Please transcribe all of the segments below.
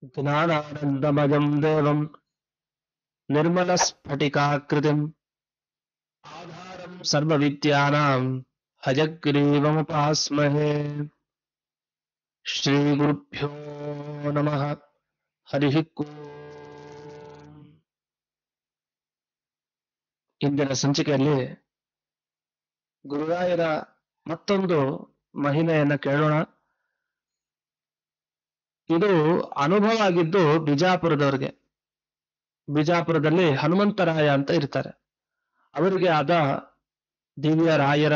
ಜ್ಞಾನಾನಂದಮಯಂ ದೇವಂ ನಿರ್ಮಲಸ್ಫಟಿಕಾಕೃತಿಂ ಆಧಾರಂ ಸರ್ವವಿದ್ಯಾನಾಂ ಹಯಗ್ರೀವಮುಪಾಸ್ಮಹೇ. ಶ್ರೀ ಗುರುಭ್ಯೋ ನಮಃ. ಹರಿ ಓಂ. ಇಂದಿನ ಸಂಚಿಕೆಯಲ್ಲಿ ಗುರುರಾಯರ ಮತ್ತೊಂದು ಮಹಿಮೆಯನ್ನ ಕೇಳೋಣ. ಇದು ಅನುಭವ ಆಗಿದ್ದು ಬಿಜಾಪುರದವ್ರಿಗೆ. ಬಿಜಾಪುರದಲ್ಲಿ ಹನುಮಂತರಾಯ ಅಂತ ಇರ್ತಾರೆ. ಅವರಿಗೆ ಆದ ದಿವ್ಯ ರಾಯರ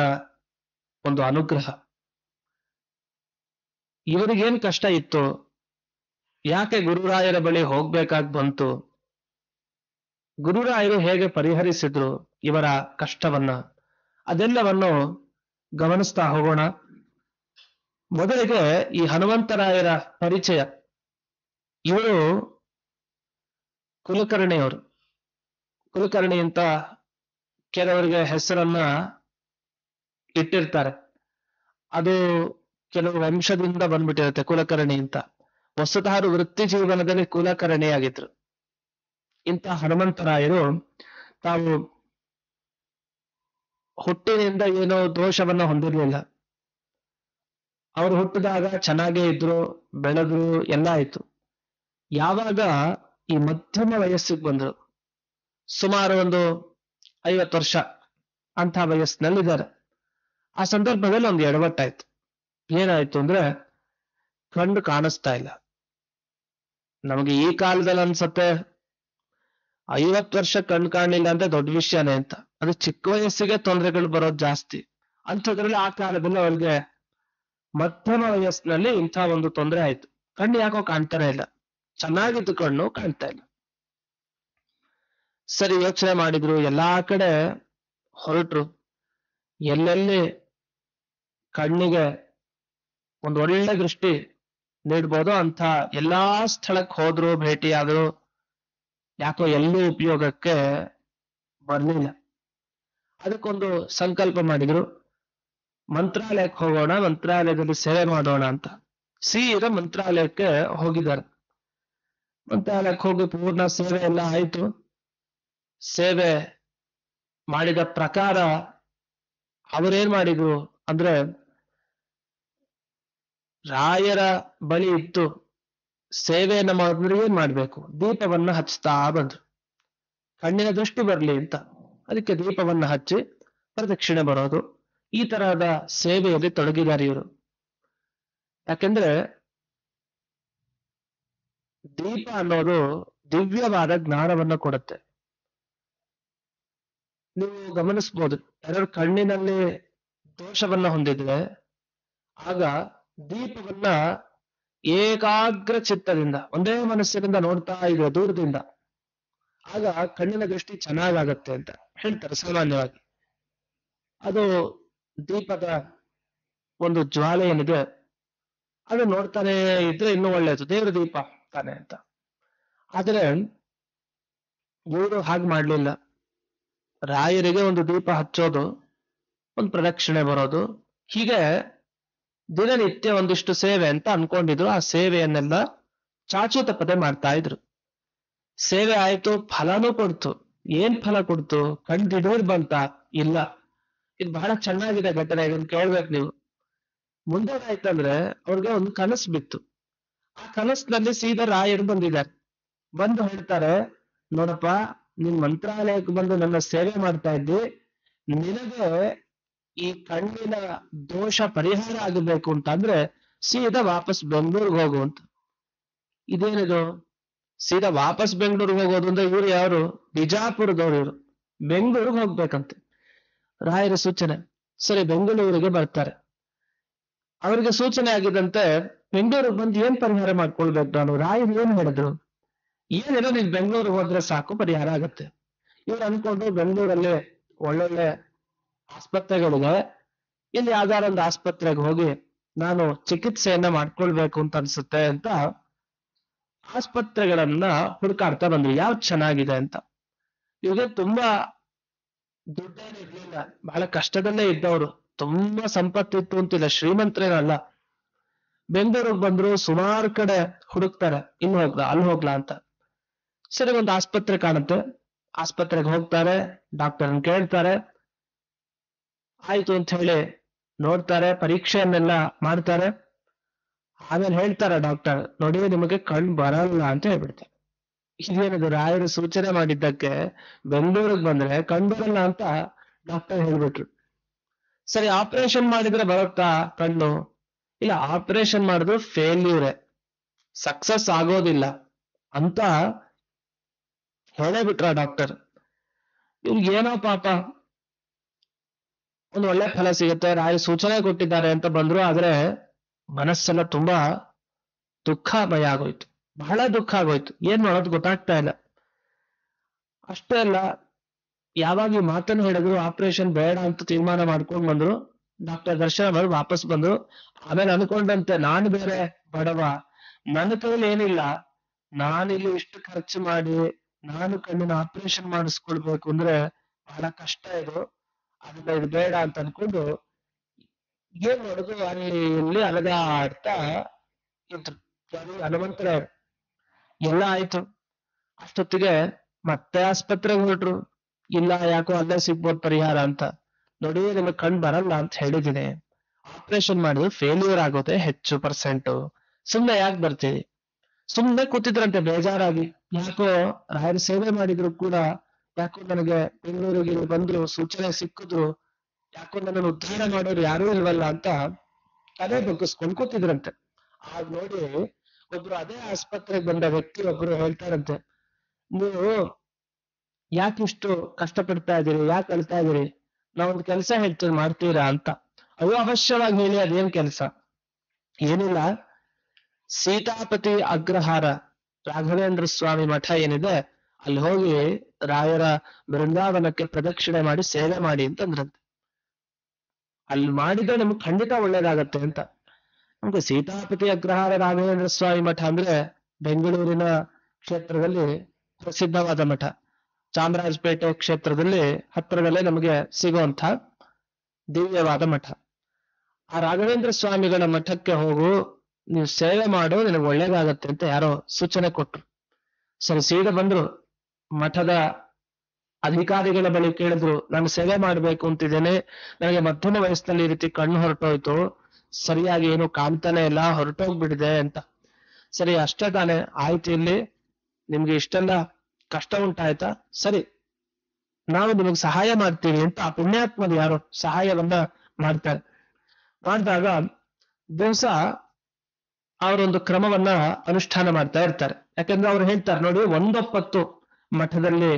ಒಂದು ಅನುಗ್ರಹ. ಇವರಿಗೇನ್ ಕಷ್ಟ ಇತ್ತು, ಯಾಕೆ ಗುರುರಾಯರ ಬಳಿ ಹೋಗ್ಬೇಕಾಗಿ ಬಂತು, ಗುರುರಾಯರು ಹೇಗೆ ಪರಿಹರಿಸಿದ್ರು ಇವರ ಕಷ್ಟವನ್ನ, ಅದೆಲ್ಲವನ್ನು ಗಮನಿಸ್ತಾ ಹೋಗೋಣ. ಮೊದಲಿಗೆ ಈ ಹನುಮಂತರಾಯರ ಪರಿಚಯ. ಇವರು ಕುಲಕರ್ಣಿಯವರು. ಕುಲಕರ್ಣಿ ಅಂತ ಕೆಲವರಿಗೆ ಹೆಸರನ್ನ ಇಟ್ಟಿರ್ತಾರೆ. ಅದು ಕೆಲವು ವಂಶದಿಂದ ಬಂದ್ಬಿಟ್ಟಿರುತ್ತೆ ಕುಲಕರ್ಣಿ ಅಂತ. ವಸ್ತುತಃ ವೃತ್ತಿ ಜೀವನದಲ್ಲಿ ಕುಲಕರ್ಣಿಯಾಗಿದ್ರು. ಇಂಥ ಹನುಮಂತರಾಯರು ತಾವು ಹುಟ್ಟಿನಿಂದ ಏನೋ ದೋಷವನ್ನ ಹೊಂದಿರಲಿಲ್ಲ. ಅವರು ಹುಟ್ಟಿದಾಗ ಚೆನ್ನಾಗೇ ಇದ್ರು, ಬೆಳೆದ್ರು, ಎಲ್ಲ ಆಯ್ತು. ಯಾವಾಗ ಈ ಮಧ್ಯಮ ವಯಸ್ಸಿಗೆ ಬಂದ್ರು, ಸುಮಾರು ಒಂದು 50 ವರ್ಷ ಅಂತ ವಯಸ್ಸಿನಲ್ಲಿದ್ದಾರೆ. ಆ ಸಂದರ್ಭದಲ್ಲಿ ಒಂದು ಎಡವಟ್ಟಾಯ್ತು. ಏನಾಯ್ತು ಅಂದ್ರೆ, ಕಣ್ಣು ಕಾಣಿಸ್ತಾ ಇಲ್ಲ. ನಮಗೆ ಈ ಕಾಲದಲ್ಲಿ ಅನ್ಸತ್ತೆ 50 ವರ್ಷ ಕಣ್ಣು ಕಾಣಲಿಲ್ಲ ಅಂತ ದೊಡ್ಡ ವಿಷಯನೇ ಅಂತ. ಅದು ಚಿಕ್ಕ ವಯಸ್ಸಿಗೆ ತೊಂದರೆಗಳು ಬರೋದು ಜಾಸ್ತಿ. ಅಂಥದ್ರಲ್ಲಿ ಆ ಕಾಲದಲ್ಲಿ ಅವ್ರಿಗೆ ಮಧ್ಯಮ ವಯಸ್ಸಿನಲ್ಲಿ ಇಂಥ ಒಂದು ತೊಂದರೆ ಆಯ್ತು. ಕಣ್ಣು ಯಾಕೋ ಕಾಣ್ತಾನೆ ಇಲ್ಲ, ಚೆನ್ನಾಗಿದ್ದು ಕಣ್ಣು ಕಾಣ್ತಾ ಇಲ್ಲ. ಸರಿ, ಯೋಚನೆ ಮಾಡಿದ್ರು, ಎಲ್ಲಾ ಕಡೆ ಹೊರಟ್ರು. ಎಲ್ಲೆಲ್ಲಿ ಕಣ್ಣಿಗೆ ಒಂದು ಒಳ್ಳೆ ದೃಷ್ಟಿ ನೀಡ್ಬೋದು ಅಂತ ಎಲ್ಲಾ ಸ್ಥಳಕ್ಕೆ ಹೋದ್ರು, ಭೇಟಿಯಾದ್ರು. ಯಾಕೋ ಎಲ್ಲೂ ಉಪಯೋಗಕ್ಕೆ ಬರ್ಲಿಲ್ಲ. ಅದಕ್ಕೊಂದು ಸಂಕಲ್ಪ ಮಾಡಿದ್ರು, ಮಂತ್ರಾಲಯಕ್ಕೆ ಹೋಗೋಣ, ಮಂತ್ರಾಲಯದಲ್ಲಿ ಸೇವೆ ಮಾಡೋಣ ಅಂತ. ಸೀದಾ ಮಂತ್ರಾಲಯಕ್ಕೆ ಹೋಗಿದ್ದಾರೆ. ಮಂತ್ರಾಲಯಕ್ಕೆ ಹೋಗಿ ಪೂರ್ಣ ಸೇವೆ ಎಲ್ಲ ಆಯ್ತು. ಸೇವೆ ಮಾಡಿದ ಪ್ರಕಾರ ಅವರೇನ್ ಮಾಡಿದ್ರು ಅಂದ್ರೆ, ರಾಯರ ಬಳಿ ಇತ್ತು ಸೇವೆಯನ್ನ ಮಾಡಿದ್ರೆ ಏನ್ ಮಾಡ್ಬೇಕು, ದೀಪವನ್ನ ಹಚ್ತಾ ಬಂದ್ರು. ಕಣ್ಣಿನ ದೃಷ್ಟಿ ಬರ್ಲಿ ಅಂತ ಅದಕ್ಕೆ ದೀಪವನ್ನ ಹಚ್ಚಿ ಪ್ರದಕ್ಷಿಣೆ ಬರೋದು, ಈ ತರಹದ ಸೇವೆಯಲ್ಲಿ ತೊಡಗಿದ್ದಾರೆ ಇವರು. ಯಾಕೆಂದ್ರೆ ದೀಪ ಅನ್ನೋದು ದಿವ್ಯವಾದ ಜ್ಞಾನವನ್ನ ಕೊಡುತ್ತೆ. ನೀವು ಗಮನಿಸ್ಬೋದು, ಯಾರು ಕಣ್ಣಿನಲ್ಲಿ ದೋಷವನ್ನ ಹೊಂದಿದ್ರೆ ಆಗ ದೀಪವನ್ನ ಏಕಾಗ್ರ ಚಿತ್ತದಿಂದ ಒಂದೇ ಮನಸ್ಸಿನಿಂದ ನೋಡ್ತಾ ಇದೆ ದೂರದಿಂದ, ಆಗ ಕಣ್ಣಿನ ದೃಷ್ಟಿ ಚೆನ್ನಾಗಾಗತ್ತೆ ಅಂತ ಹೇಳ್ತಾರೆ ಸಾಮಾನ್ಯವಾಗಿ. ಅದು ದೀಪದ ಒಂದು ಜ್ವಾಲೆ ಏನಿದೆ ಅದು ನೋಡ್ತಾನೆ ಇದ್ರೆ ಇನ್ನೂ ಒಳ್ಳೆಯದು, ದೇವ್ರ ದೀಪ ತಾನೆ ಅಂತ. ಆದ್ರೆ ಇವರು ಹಾಗೆ ಮಾಡ್ಲಿಲ್ಲ. ರಾಯರಿಗೆ ಒಂದು ದೀಪ ಹಚ್ಚೋದು, ಒಂದು ಪ್ರದಕ್ಷಿಣೆ ಬರೋದು, ಹೀಗೆ ದಿನನಿತ್ಯ ಒಂದಿಷ್ಟು ಸೇವೆ ಅಂತ ಅನ್ಕೊಂಡಿದ್ರು. ಆ ಸೇವೆಯನ್ನೆಲ್ಲ ಚಾಚು ತಪ್ಪದೆ ಮಾಡ್ತಾ ಇದ್ರು. ಸೇವೆ ಆಯ್ತು, ಫಲನೂ ಕೊಡ್ತು. ಏನ್ ಫಲ ಕೊಡ್ತು? ಕಂಡಿಡೋರ್ ಬಂತ? ಇಲ್ಲ. ಇದು ಬಹಳ ಚೆನ್ನಾಗಿದೆ ಘಟನೆ, ಇದನ್ನ ಕೇಳ್ಬೇಕು ನೀವು. ಮುಂದೆ ಆಯ್ತಂದ್ರೆ ಅವ್ರಿಗೆ ಒಂದು ಕನಸು ಬಿತ್ತು. ಆ ಕನಸಿನಲ್ಲಿ ಸೀದಾ ರಾಯರು ಬಂದಿದ್ದಾರೆ. ಬಂದು ಹೇಳ್ತಾರೆ, ನೋಡಪ್ಪ, ನೀನ್ ಮಂತ್ರಾಲಯಕ್ಕೆ ಬಂದು ನನ್ನ ಸೇವೆ ಮಾಡ್ತಾ ಇದ್ದಿ, ನಿನಗೆ ಈ ಕಣ್ಣಿನ ದೋಷ ಪರಿಹಾರ ಆಗಬೇಕು ಅಂತಂದ್ರೆ ಸೀದಾ ವಾಪಸ್ ಬೆಂಗಳೂರಿಗೆ ಹೋಗು ಅಂತ. ಇದೇನಿದು ಸೀದಾ ವಾಪಸ್ ಬೆಂಗಳೂರಿಗೆ ಹೋಗೋದು ಅಂದ್ರೆ, ಇವ್ರು ಯಾರು? ಬಿಜಾಪುರದವ್ರು. ಇವರು ಬೆಂಗಳೂರಿಗೆ ಹೋಗ್ಬೇಕಂತೆ. ರಾಯರ ಸೂಚನೆ. ಸರಿ, ಬೆಂಗಳೂರಿಗೆ ಬರ್ತಾರೆ. ಅವರಿಗೆ ಸೂಚನೆ ಆಗಿದಂತೆ ಬೆಂಗಳೂರಿಗೆ ಬಂದು ಏನ್ ಪರಿಹಾರ ಮಾಡ್ಕೊಳ್ಬೇಕು ನಾನು? ರಾಯರು ಏನ್ ಹೇಳಿದ್ರು? ಏನಿಲ್ಲ, ನೀನ್ ಬೆಂಗಳೂರಿಗೆ ಹೋದ್ರೆ ಸಾಕು, ಪರಿಹಾರ ಆಗತ್ತೆ. ಇವ್ರು ಅನ್ಕೊಂಡು ಬೆಂಗಳೂರಲ್ಲಿ ಒಳ್ಳೊಳ್ಳೆ ಆಸ್ಪತ್ರೆಗಳಿವೆ, ಇಲ್ಲಿ ಯಾವ್ದಾರ ಒಂದು ಆಸ್ಪತ್ರೆಗೆ ಹೋಗಿ ನಾನು ಚಿಕಿತ್ಸೆಯನ್ನ ಮಾಡ್ಕೊಳ್ಬೇಕು ಅಂತ ಅನ್ಸುತ್ತೆ ಅಂತ ಆಸ್ಪತ್ರೆಗಳನ್ನ ಹುಡುಕಾಡ್ತಾ ಬಂದ್ರು, ಯಾವ್ದು ಚೆನ್ನಾಗಿದೆ ಅಂತ. ಇವ್ರಿಗೆ ತುಂಬಾ ದುಡ್ಡೇನಿರ್ಲಿಲ್ಲ, ಬಹಳ ಕಷ್ಟದಲ್ಲೇ ಇದ್ದವರು. ತುಂಬಾ ಸಂಪತ್ತಿತ್ತು ಅಂತಿಲ್ಲ, ಶ್ರೀಮಂತರೇನಲ್ಲ. ಬೆಂಗಳೂರಿಗೆ ಬಂದ್ರು, ಸುಮಾರು ಕಡೆ ಹುಡುಕ್ತಾರೆ, ಇಲ್ಲಿ ಹೋಗ್ಲಾ ಅಲ್ಲಿ ಹೋಗ್ಲಾ ಅಂತ. ಸರಿ, ಒಂದು ಆಸ್ಪತ್ರೆ ಕಾಣುತ್ತೆ, ಆಸ್ಪತ್ರೆಗೆ ಹೋಗ್ತಾರೆ, ಡಾಕ್ಟರ್ನ ಕೇಳ್ತಾರೆ, ಆಯ್ತು ಅಂತ ಹೇಳಿ ನೋಡ್ತಾರೆ, ಪರೀಕ್ಷೆಯನ್ನೆಲ್ಲ ಮಾಡ್ತಾರೆ. ಆಮೇಲೆ ಹೇಳ್ತಾರ ಡಾಕ್ಟರ್, ನೋಡಿ ನಿಮಗೆ ಕಣ್ಣು ಬರಲ್ಲ ಅಂತ ಹೇಳ್ಬಿಡ್ತಾರೆ. ಇದೇನಿದು, ರಾಯರು ಸೂಚನೆ ಮಾಡಿದ್ದಕ್ಕೆ ಬೆಂಗಳೂರಿಗೆ ಬಂದ್ರೆ ಕಣ್ಣು ಬರಲ್ಲ ಅಂತ ಡಾಕ್ಟರ್ ಹೇಳ್ಬಿಟ್ರು. ಸರಿ, ಆಪರೇಷನ್ ಮಾಡಿದ್ರೆ ಬರುತ್ತಾ ಕಣ್ಣು? ಇಲ್ಲ, ಆಪರೇಷನ್ ಮಾಡಿದ್ರು ಫೇಲ್ಯೂರೇ, ಸಕ್ಸಸ್ ಆಗೋದಿಲ್ಲ ಅಂತ ಹೇಳೇ ಬಿಟ್ರ ಡಾಕ್ಟರ್. ಇವ್ರಿಗೆ ಏನೋ ಪಾಪ, ಒಂದು ಒಳ್ಳೆ ಫಲ ಸಿಗುತ್ತೆ, ರಾಯರು ಸೂಚನೆ ಕೊಟ್ಟಿದ್ದಾರೆ ಅಂತ ಬಂದ್ರು. ಆದ್ರೆ ಮನಸ್ಸೆಲ್ಲ ತುಂಬಾ ದುಃಖಮಯ ಆಗೋಯ್ತು, ಬಹಳ ದುಃಖ ಆಗೋಯ್ತು. ಏನ್ ಮಾಡೋದು ಗೊತ್ತಾಗ್ತಾ ಇಲ್ಲ. ಅಷ್ಟೇ ಅಲ್ಲ, ಯಾವಾಗ ಈ ಮಾತನ್ನು ಹೇಳಿದ್ರು, ಆಪರೇಷನ್ ಬೇಡ ಅಂತ ತೀರ್ಮಾನ ಮಾಡ್ಕೊಂಡು ಬಂದ್ರು. ಡಾಕ್ಟರ್ ದರ್ಶನ ಮಾಡಿ ವಾಪಸ್ ಬಂದ್ರು. ಆಮೇಲೆ ಅನ್ಕೊಂಡಂತೆ, ನಾನು ಬೇರೆ ಬಡವ, ನನ್ನ ಕೈಲಿ ಏನಿಲ್ಲ, ನಾನಿಲ್ಲಿ ಇಷ್ಟು ಖರ್ಚು ಮಾಡಿ ನಾನು ಕಣ್ಣಿನ ಆಪರೇಷನ್ ಮಾಡಿಸ್ಕೊಳ್ಬೇಕು ಅಂದ್ರೆ ಬಹಳ ಕಷ್ಟ ಇದು, ಅದನ್ನ ಇದು ಬೇಡ ಅಂತ ಅನ್ಕೊಂಡು ಏನ್ ಮಾಡೋದು, ಅಲ್ಲಿ ಇಲ್ಲಿ ಅಲಗಾಡ್ತಾ ಇದ್ರು ಹನುಮಂತರಾಯರು. ಎಲ್ಲ ಆಯ್ತು. ಅಷ್ಟೊತ್ತಿಗೆ ಮತ್ತೆ ಆಸ್ಪತ್ರೆಗೆ ಹೊರಟ್ರು. ಇಲ್ಲ, ಯಾಕೋ ಅಲ್ಲೇ ಸಿಗ್ಬೋದು ಪರಿಹಾರ ಅಂತ. ನೋಡಿ, ನಿಮಗೆ ಕಣ್ ಬರಲ್ಲ ಅಂತ ಹೇಳಿದ್ದೀನಿ, ಆಪರೇಷನ್ ಮಾಡಿದ್ರು ಫೇಲ್ಯೂರ್ ಆಗೋದೆ ಹೆಚ್ಚು %. ಸುಮ್ನೆ ಯಾಕೆ ಬರ್ತೀವಿ? ಸುಮ್ನೆ ಕೂತಿದ್ರಂತೆ ಬೇಜಾರಾಗಿ. ಯಾಕೋ ರಾಯರ ಸೇವೆ ಮಾಡಿದ್ರು ಕೂಡ, ಯಾಕೋ ನನಗೆ ಬೆಂಗಳೂರಿಗೆ ಬಂದ್ರು, ಸೂಚನೆ ಸಿಕ್ಕಿದ್ರು, ಯಾಕೋ ನನ್ನನ್ನು ಉದ್ಧಾರ ಮಾಡೋರು ಯಾರೂ ಇಲ್ವಲ್ಲ ಅಂತ ತಲೆ ಬಗ್ಗಿಸ್ಕೊಂಡು ಕೂತಿದ್ರಂತೆ. ಆಗ ನೋಡಿ, ಒಬ್ರು ಅದೇ ಆಸ್ಪತ್ರೆಗೆ ಬಂದ ವ್ಯಕ್ತಿ ಒಬ್ರು ಹೇಳ್ತಾರಂತೆ, ನೀವು ಯಾಕೆ ಇಷ್ಟು ಕಷ್ಟಪಡ್ತಾ ಇದ್ದೀರಿ, ಯಾಕೆ ಅಳ್ತಾ ಇದ್ದೀರಿ, ನಾವೊಂದು ಕೆಲಸ ಹೇಳ್ತೀವಿ, ಮಾಡ್ತೀರಾ ಅಂತ. ಅಯ್ಯೋ, ಅವಶ್ಯವಾಗಿ ಹೇಳಿ, ಅದೇನ್ ಕೆಲಸ? ಏನಿಲ್ಲ, ಸೀತಾಪತಿ ಅಗ್ರಹಾರ ರಾಘವೇಂದ್ರ ಸ್ವಾಮಿ ಮಠ ಏನಿದೆ, ಅಲ್ಲಿ ಹೋಗಿ ರಾಯರ ಬೃಂದಾವನಕ್ಕೆ ಪ್ರದಕ್ಷಿಣೆ ಮಾಡಿ ಸೇವೆ ಮಾಡಿ ಅಂತಂದ್ರಂತೆ. ಅಲ್ಲಿ ಮಾಡಿದ್ರೆ ನಮ್ಗೆ ಖಂಡಿತ ಒಳ್ಳೇದಾಗತ್ತೆ ಅಂತ. ನಮ್ಗೆ ಸೀತಾಪತಿ ಅಗ್ರಹಾರ ರಾಘವೇಂದ್ರ ಸ್ವಾಮಿ ಮಠ ಅಂದ್ರೆ ಬೆಂಗಳೂರಿನ ಕ್ಷೇತ್ರದಲ್ಲಿ ಪ್ರಸಿದ್ಧವಾದ ಮಠ. ಚಾಮರಾಜಪೇಟೆ ಕ್ಷೇತ್ರದಲ್ಲಿ ಹತ್ತಿರದಲ್ಲೇ ನಮಗೆ ಸಿಗುವಂತ ದಿವ್ಯವಾದ ಮಠ. ಆ ರಾಘವೇಂದ್ರ ಸ್ವಾಮಿಗಳ ಮಠಕ್ಕೆ ಹೋಗು, ನೀವು ಸೇವೆ ಮಾಡು, ನಿನಗೆ ಒಳ್ಳೇದಾಗತ್ತೆ ಅಂತ ಯಾರೋ ಸೂಚನೆ ಕೊಟ್ರು. ಸರಿ, ಸೀದಾ ಬಂದ್ರು, ಮಠದ ಅಧಿಕಾರಿಗಳ ಬಳಿ ಕೇಳಿದ್ರು, ನಾನು ಸೇವೆ ಮಾಡ್ಬೇಕು ಅಂತಿದ್ದೇನೆ, ನನಗೆ ಮಧ್ಯಮ ವಯಸ್ಸಿನಲ್ಲಿ ಈ ರೀತಿ ಕಣ್ಣು ಹೊರಟೋಯ್ತು, ಸರಿಯಾಗಿ ಏನು ಕಾಣ್ತಾನೆ ಇಲ್ಲ, ಹೊರಟೋಗ್ಬಿಟ್ಟಿದೆ ಅಂತ. ಸರಿ, ಅಷ್ಟೇ ತಾನೆ, ಆಯ್ತು, ಇಲ್ಲಿ ನಿಮ್ಗೆ ಇಷ್ಟೆಲ್ಲ ಕಷ್ಟ ಉಂಟಾಯ್ತಾ, ಸರಿ ನಾವು ನಿಮಗೆ ಸಹಾಯ ಮಾಡ್ತೀವಿ ಅಂತ ಆ ಪುಣ್ಯಾತ್ಮರು ಯಾರು ಸಹಾಯವನ್ನ ಮಾಡ್ತಾರೆ. ಮಾಡಿದಾಗ ದಿವಸ ಅವರೊಂದು ಕ್ರಮವನ್ನ ಅನುಷ್ಠಾನ ಮಾಡ್ತಾ ಇರ್ತಾರೆ. ಯಾಕಂದ್ರೆ ಅವ್ರು ಹೇಳ್ತಾರೆ, ನೋಡಿ, ಒಂದೊಪ್ಪತ್ತು ಮಠದಲ್ಲಿ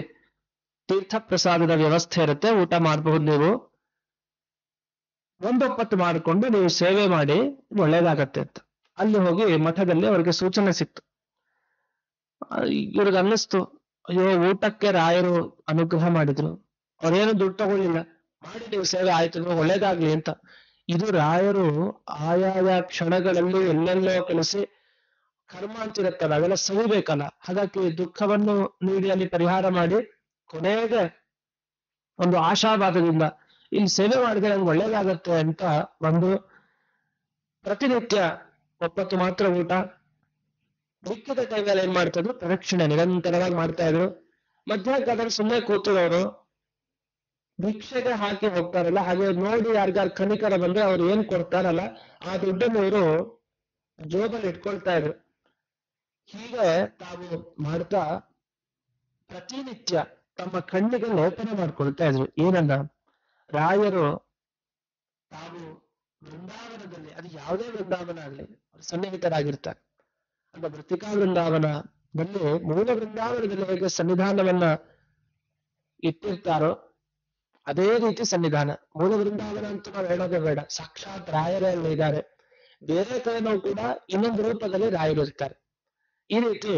ತೀರ್ಥ ಪ್ರಸಾದದ ವ್ಯವಸ್ಥೆ ಇರುತ್ತೆ, ಊಟ ಮಾಡಬಹುದು, ನೀವು ಒಂದೊಪ್ಪತ್ತು ಮಾಡಿಕೊಂಡು ನೀವು ಸೇವೆ ಮಾಡಿ ಒಳ್ಳೇದಾಗತ್ತೆ ಅಂತ. ಅಲ್ಲಿ ಹೋಗಿ ಮಠದಲ್ಲಿ ಅವರಿಗೆ ಸೂಚನೆ ಸಿಕ್ತು. ಇವ್ರಿಗೆ ಅನ್ನಿಸ್ತು, ಅಯ್ಯೋ, ಊಟಕ್ಕೆ ರಾಯರು ಅನುಗ್ರಹ ಮಾಡಿದ್ರು, ಅವ್ರೇನು ದುಡ್ಡು ತಗೊಳ್ಳಿಲ್ಲ, ಮಾಡಿ ನೀವು ಸೇವೆ ಆಯ್ತು, ನೀವು ಒಳ್ಳೇದಾಗ್ಲಿ ಅಂತ. ಇದು ರಾಯರು ಆಯಾಯ ಕ್ಷಣಗಳಲ್ಲಿ ಎಲ್ಲೆಲ್ಲೋ ಕಲಿಸಿ ಕರ್ಮ ಅಂತಿರುತ್ತಲ್ಲ, ಅವೆಲ್ಲ ಸವಿಬೇಕಲ್ಲ, ಹಾಗಾಗಿ ದುಃಖವನ್ನು ನೀಡಿ ಅಲ್ಲಿ ಪರಿಹಾರ ಮಾಡಿ ಕೊನೆಗೆ ಒಂದು ಆಶಾವಾದದಿಂದ ಇಲ್ಲಿ ಸೇವೆ ಮಾಡಿದ್ರೆ ನಂಗೆ ಒಳ್ಳೇದಾಗತ್ತೆ ಅಂತ ಒಂದು ಪ್ರತಿನಿತ್ಯ ಒಪ್ಪತ್ತು ಮಾತ್ರ ಊಟ, ಮಿಕ್ಕಿದ ಟೈಮಲ್ಲಿ ಏನ್ ಮಾಡ್ತಿದ್ರು, ಪ್ರದಕ್ಷಿಣೆ ನಿರಂತರವಾಗಿ ಮಾಡ್ತಾ ಇದ್ರು. ಮಧ್ಯಾಹ್ನ ಸುಮ್ಮನೆ ಕೂತಿರೋರು ಭಿಕ್ಷೆಗೆ ಹಾಕಿ ಹೋಗ್ತಾರಲ್ಲ, ಹಾಗೆ ನೋಡಿ ಯಾರಿಗಾರು ಕನಿಕರ ಬಂದ್ರೆ ಅವ್ರು ಏನ್ ಕೊಡ್ತಾರಲ್ಲ, ಆ ದುಡ್ಡನ್ನು ಇವರು ಜೋಬಲ್ಲಿ ಇಟ್ಕೊಳ್ತಾ ಇದ್ರು. ಹೀಗೆ ತಾವು ಮಾಡ್ತಾ ಪ್ರತಿನಿತ್ಯ ತಮ್ಮ ಕಣ್ಣಿಗೆ ಲೇಪನ ಮಾಡ್ಕೊಳ್ತಾ ಇದ್ರು. ಏನನ್ನ, ರಾಯರು ತಾವು ವೃಂದಾವನದಲ್ಲಿ, ಅದು ಯಾವುದೇ ವೃಂದಾವನ ಆಗಲಿ, ಸನ್ನಿಹಿತರಾಗಿರ್ತಾರೆ. ನಮ್ಮ ಮೃತಿಕಾ ವೃಂದಾವನದಲ್ಲಿ, ಮೂಲ ವೃಂದಾವನದಲ್ಲಿ ಹೇಗೆ ಸನ್ನಿಧಾನವನ್ನ ಇಟ್ಟಿರ್ತಾರೋ ಅದೇ ರೀತಿ ಸನ್ನಿಧಾನ. ಮೂಲ ವೃಂದಾವನ ಅಂತ ನಾವು ಹೇಳೋದೇ ಬೇಡ, ಸಾಕ್ಷಾತ್ ರಾಯರೇ ಅಲ್ಲಿ ಇದ್ದಾರೆ. ಬೇರೆ ಕಡೆನೂ ಕೂಡ ಇನ್ನೊಂದು ರೂಪದಲ್ಲಿ ರಾಯರು ಇರ್ತಾರೆ. ಈ ರೀತಿ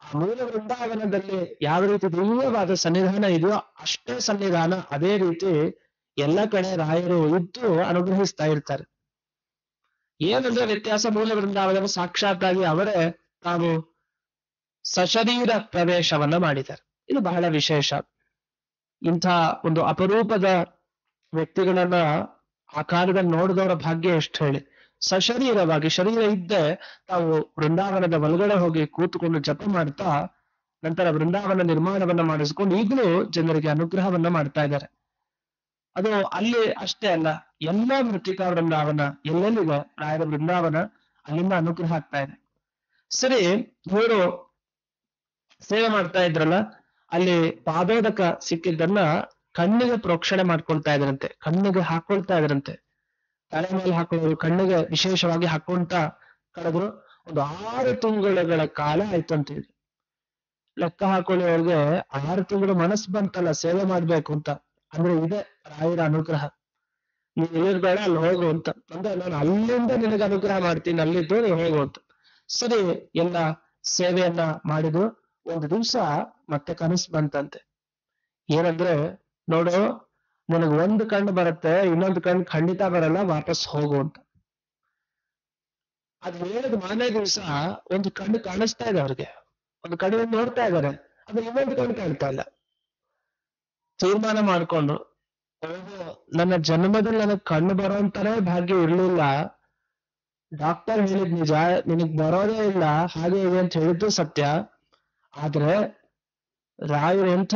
ಮೂಲ ವೃಂದಾವನದಲ್ಲಿ ಯಾವ ರೀತಿ ದಿವ್ಯವಾದ ಸನ್ನಿಧಾನ ಇದೆಯೋ ಅಷ್ಟೇ ಸನ್ನಿಧಾನ ಅದೇ ರೀತಿ ಎಲ್ಲ ಕಡೆ ರಾಯರು ಇದ್ದು ಅನುಗ್ರಹಿಸ್ತಾ ಇರ್ತಾರೆ. ಏನಂದ್ರೆ ವ್ಯತ್ಯಾಸ, ಮೂಲ ವೃಂದಾವನ ಸಾಕ್ಷಾತ್ತಾಗಿ ಅವರೇ ತಾವು ಸಶರೀರ ಪ್ರವೇಶವನ್ನ ಮಾಡಿದ್ದಾರೆ. ಇದು ಬಹಳ ವಿಶೇಷ. ಇಂಥ ಒಂದು ಅಪರೂಪದ ವ್ಯಕ್ತಿಗಳನ್ನ ಆ ಕಾಲದಲ್ಲಿ ನೋಡಿದವರ ಭಾಗ್ಯ ಎಷ್ಟು ಹೇಳಿ. ಸಶರೀರವಾಗಿ, ಶರೀರ ಇದ್ದೇ ತಾವು ವೃಂದಾವನದ ಒಳಗಡೆ ಹೋಗಿ ಕೂತ್ಕೊಂಡು ಜಪ ಮಾಡ್ತಾ ನಂತರ ವೃಂದಾವನ ನಿರ್ಮಾಣವನ್ನ ಮಾಡಿಸ್ಕೊಂಡು ಈಗಲೂ ಜನರಿಗೆ ಅನುಗ್ರಹವನ್ನ ಮಾಡ್ತಾ ಇದ್ದಾರೆ. ಅದು ಅಲ್ಲಿ ಅಷ್ಟೇ ಅಲ್ಲ, ಎಲ್ಲ ಮೃತ್ತಿಕಾ ವೃಂದಾವನ ಎಲ್ಲೆಲ್ಲಿದೆ ರಾಯರ ವೃಂದಾವನ ಅಲ್ಲಿಂದ ಅನುಗ್ರಹ ಆಗ್ತಾ ಇದೆ. ಸರಿ, ಇವರು ಸೇವೆ ಮಾಡ್ತಾ ಇದ್ರಲ್ಲ, ಅಲ್ಲಿ ಪಾದೋದಕ ಸಿಕ್ಕಿದ್ದನ್ನ ಕಣ್ಣಿಗೆ ಪ್ರೋಕ್ಷಣೆ ಮಾಡ್ಕೊಳ್ತಾ ಇದ್ರಂತೆ, ಕಣ್ಣಿಗೆ ಹಾಕೊಳ್ತಾ ಇದ್ರಂತೆ. ತಲೆ ಮೇಲೆ ಹಾಕೊಳ್ಳೋರು, ಕಣ್ಣಿಗೆ ವಿಶೇಷವಾಗಿ ಹಾಕೊಂತ ಕಳೆದ್ರು. ಒಂದು 6 ತಿಂಗಳ ಕಾಲ ಆಯ್ತಂತ ಹೇಳಿ. ಲೆಕ್ಕ ಹಾಕೊಳ್ಳಿ, ಅವ್ರಿಗೆ 6 ತಿಂಗಳು ಮನಸ್ಸು ಬಂತಲ್ಲ ಸೇವೆ ಮಾಡ್ಬೇಕು ಅಂತ. ಅಂದ್ರೆ ಇದೆ ರಾಯರ ಅನುಗ್ರಹ. ನೀನ್ ಇಲ್ಲಿರ್ಬೇಡ, ಅಲ್ಲಿ ಹೋಗು ಅಂತ. ಅಂದ್ರೆ ನಾನು ಅಲ್ಲಿಂದ ನಿನಗೆ ಅನುಗ್ರಹ ಮಾಡ್ತೀನಿ, ಅಲ್ಲಿದ್ದು ನೀವು ಹೋಗು ಅಂತ. ಸರಿ, ಎಲ್ಲ ಸೇವೆಯನ್ನ ಮಾಡಿದ್ರು. ಒಂದು ದಿವ್ಸ ಮತ್ತೆ ಕನಸು ಬಂತಂತೆ. ಏನಂದ್ರೆ, ನೋಡು, ನಿನಗೆ ಒಂದು ಕಣ್ಣು ಬರುತ್ತೆ, ಇನ್ನೊಂದು ಕಣ್ಣು ಖಂಡಿತ ಬರಲ್ಲ, ವಾಪಸ್ ಹೋಗು ಅಂತ. ಅದ್ ಹೇಳಿದ ಮಾರನೇ ದಿವಸ ಒಂದು ಕಣ್ಣು ಕಾಣಿಸ್ತಾ ಇದೆ ಅವ್ರಿಗೆ, ಒಂದು ಕಣ್ಣು ನೋಡ್ತಾ ಇದ್ದಾರೆ, ಅದು ಇನ್ನೊಂದು ಕಣ್ಣು ಕಾಣ್ತಾ ಇಲ್ಲ. ತೀರ್ಮಾನ ಮಾಡ್ಕೊಂಡು, ನನ್ನ ಜನ್ಮದಲ್ಲಿ ನನಗೆ ಕಣ್ಣು ಬರೋಂತಾನೆ ಭಾಗ್ಯ ಇರ್ಲಿಲ್ಲ, ಡಾಕ್ಟರ್ ಹೇಳಿದ್ ನಿಜ, ನಿನಗ್ ಬರೋದೇ ಇಲ್ಲ, ಹಾಗೆ ಇದೆ ಅಂತ ಹೇಳಿದ್ದು ಸತ್ಯ. ಆದ್ರೆ ರಾಯರು ಎಂಥ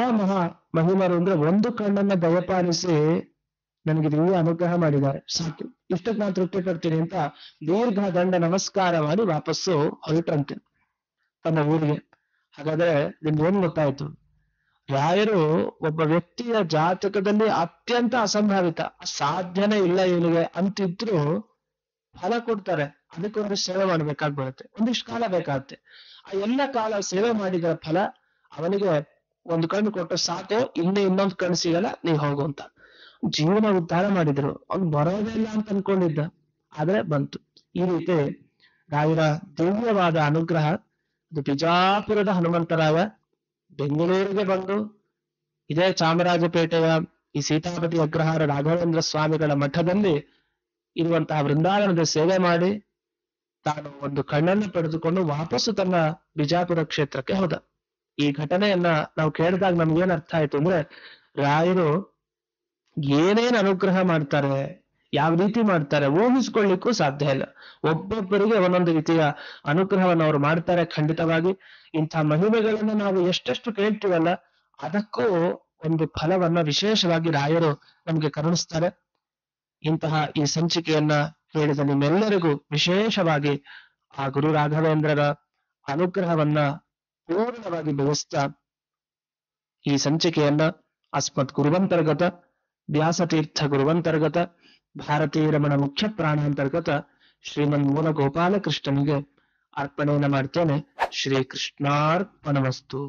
ಮಹಿಮರು ಅಂದ್ರೆ, ಒಂದು ಕಣ್ಣನ್ನ ದಯಪಾಲಿಸಿ ನನಗೆ ದಿವ್ಯ ಅನುಗ್ರಹ ಮಾಡಿದ್ದಾರೆ, ಸಾಕು, ಇಷ್ಟಕ್ಕೆ ನಾನು ತೃಪ್ತಿ ಪಡ್ತೀನಿ ಅಂತ ದೀರ್ಘ ದಂಡ ನಮಸ್ಕಾರ ಮಾಡಿ ವಾಪಸ್ಸು ಹೊರಟಂತೆ ತನ್ನ ಊರಿಗೆ. ಹಾಗಾದ್ರೆ ನಿಮ್ಗೇನ್ ಗೊತ್ತಾಯ್ತು? ರಾಯರು ಒಬ್ಬ ವ್ಯಕ್ತಿಯ ಜಾತಕದಲ್ಲಿ ಅತ್ಯಂತ ಅಸಂಭಾವಿತ, ಸಾಧ್ಯನೇ ಇಲ್ಲ ಇವನಿಗೆ ಅಂತಿದ್ರು ಫಲ ಕೊಡ್ತಾರೆ. ಅದಕ್ಕೆ ಒಂದು ಸೇವೆ ಮಾಡ್ಬೇಕಾಗ್ಬರುತ್ತೆ, ಒಂದಿಷ್ಟು ಕಾಲ ಬೇಕಾಗುತ್ತೆ. ಆ ಎಲ್ಲ ಕಾಲ ಸೇವೆ ಮಾಡಿದ ಫಲ ಅವನಿಗೆ ಒಂದು ಕಣ್ಣು ಕೊಟ್ಟು, ಸಾಕು, ಇನ್ನೊಂದು ಕಣ್ಣು ಸಿಗಲ್ಲ, ನೀವು ಹೋಗು ಅಂತ. ಜೀವನ ಉದ್ಧಾರ ಮಾಡಿದ್ರು. ಅವ್ನು ಬರೋದೇ ಇಲ್ಲ ಅಂತ ಅನ್ಕೊಂಡಿದ್ದ, ಆದ್ರೆ ಬಂತು. ಈ ರೀತಿ ರಾಯರ ದಿವ್ಯವಾದ ಅನುಗ್ರಹ. ಅದು ಬಿಜಾಪುರದ ಹನುಮಂತರಾಯ ಬೆಂಗಳೂರಿಗೆ ಬಂದು ಇದೇ ಚಾಮರಾಜಪೇಟೆಯ ಈ ಸೀತಾಪತಿ ಅಗ್ರಹಾರ ರಾಘವೇಂದ್ರ ಸ್ವಾಮಿಗಳ ಮಠದಲ್ಲಿ ಇರುವಂತಹ ವೃಂದಾವನದ ಸೇವೆ ಮಾಡಿ ತಾನು ಒಂದು ಕಣ್ಣನ್ನು ಪಡೆದುಕೊಂಡು ವಾಪಸ್ಸು ತನ್ನ ಬಿಜಾಪುರ ಕ್ಷೇತ್ರಕ್ಕೆ ಹೋದ. ಈ ಘಟನೆಯನ್ನ ನಾವು ಕೇಳಿದಾಗ ನಮ್ಗೇನ್ ಅರ್ಥ ಆಯ್ತು ಅಂದ್ರೆ, ರಾಯರು ಏನೇನ್ ಅನುಗ್ರಹ ಮಾಡ್ತಾರೆ, ಯಾವ ರೀತಿ ಮಾಡ್ತಾರೆ, ಊಹಿಸ್ಕೊಳ್ಳಿಕ್ಕೂ ಸಾಧ್ಯ ಇಲ್ಲ. ಒಬ್ಬೊಬ್ಬರಿಗೆ ಒಂದೊಂದು ರೀತಿಯ ಅನುಗ್ರಹವನ್ನು ಅವರು ಮಾಡ್ತಾರೆ. ಖಂಡಿತವಾಗಿ ಇಂಥ ಮಹಿಮೆಗಳನ್ನ ನಾವು ಎಷ್ಟೆಷ್ಟು ಕೇಳ್ತೀವಲ್ಲ, ಅದಕ್ಕೂ ಒಂದು ಫಲವನ್ನ ವಿಶೇಷವಾಗಿ ರಾಯರು ನಮ್ಗೆ ಕರುಣಿಸ್ತಾರೆ. ಇಂತಹ ಈ ಸಂಚಿಕೆಯನ್ನ ಕೇಳಿದ ನಿಮ್ಮೆಲ್ಲರಿಗೂ ವಿಶೇಷವಾಗಿ ಆ ಗುರು ರಾಘವೇಂದ್ರರ ಅನುಗ್ರಹವನ್ನ ಪೂರ್ಣವಾಗಿ ಬಯಸ್ತಾ ಈ ಸಂಚಿಕೆಯನ್ನ ಅಸ್ಮತ್ ಗುರುವಂತರ್ಗತ ವ್ಯಾಸತೀರ್ಥ ಗುರುವಂತರ್ಗತ ಭಾರತೀಯ ರಮಣ ಮುಖ್ಯ ಪ್ರಾಣಾಂತರ್ಗತ ಶ್ರೀಮನ್ ಮೂಲ ಗೋಪಾಲಕೃಷ್ಣನಿಗೆ ಅರ್ಪಣೆಯನ್ನ ಮಾಡ್ತೇನೆ. ಶ್ರೀ ಕೃಷ್ಣಾರ್ಪಣಮಸ್ತು.